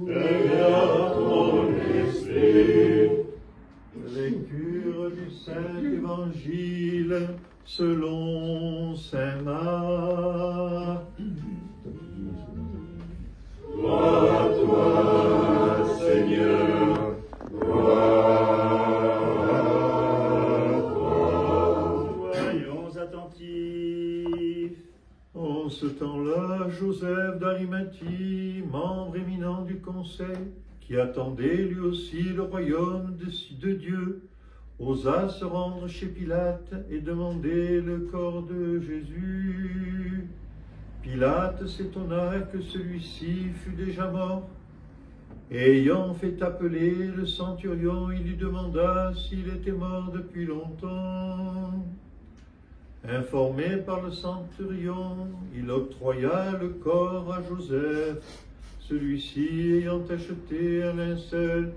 Et à ton esprit. Lecture du Saint-Évangile selon saint Marc. Gloire à toi, Seigneur. Gloire à toi. Soyons attentifs. En ce temps-là, Joseph d'Arimathie, membre éminent du Conseil, qui attendait lui aussi le royaume de Dieu, osa se rendre chez Pilate et demander le corps de Jésus. Pilate s'étonna que celui-ci fût déjà mort. Et ayant fait appeler le centurion, il lui demanda s'il était mort depuis longtemps. Informé par le centurion, il octroya le corps à Joseph. Celui-ci, ayant acheté un linceul,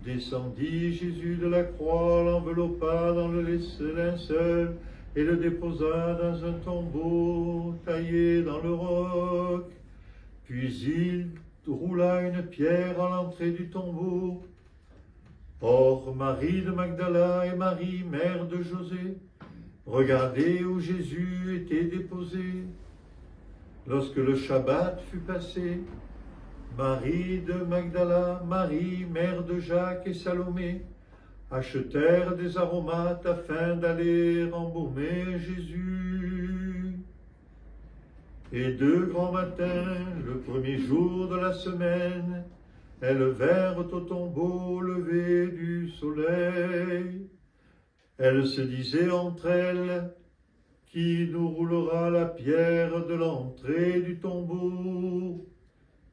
descendit Jésus de la croix, l'enveloppa dans le linceul et le déposa dans un tombeau taillé dans le roc. Puis il roula une pierre à l'entrée du tombeau. Or, Marie de Magdala et Marie, mère de José, regardaient où Jésus était déposé. Lorsque le Shabbat fut passé, Marie de Magdala, Marie, mère de Jacques et Salomé, achetèrent des aromates afin d'aller embaumer Jésus. Et de grand matin, le premier jour de la semaine, elles vinrent au tombeau au lever du soleil. Elles se disaient entre elles, « Qui nous roulera la pierre de l'entrée du tombeau ?»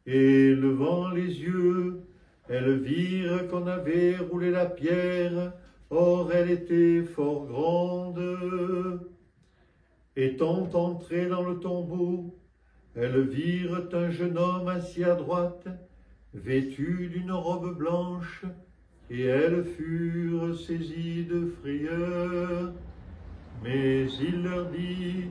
Et levant les yeux, elles virent qu'on avait roulé la pierre, or elle était fort grande. Étant entrées dans le tombeau, elles virent un jeune homme assis à droite, vêtu d'une robe blanche, et elles furent saisies de frayeur. Mais il leur dit,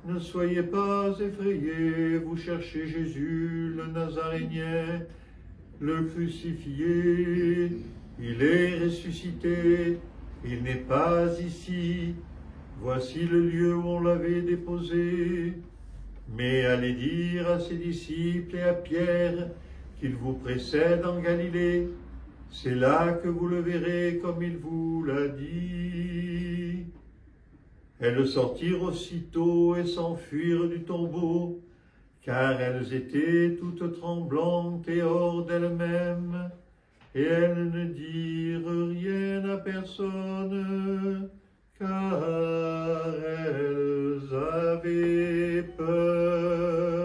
« Ne soyez pas effrayés, vous cherchez Jésus, le Nazarénien, le crucifié. Il est ressuscité, il n'est pas ici. Voici le lieu où on l'avait déposé. Mais allez dire à ses disciples et à Pierre qu'il vous précède en Galilée. C'est là que vous le verrez comme il vous l'a dit. » Elles sortirent aussitôt et s'enfuirent du tombeau, car elles étaient toutes tremblantes et hors d'elles-mêmes, et elles ne dirent rien à personne, car elles avaient peur.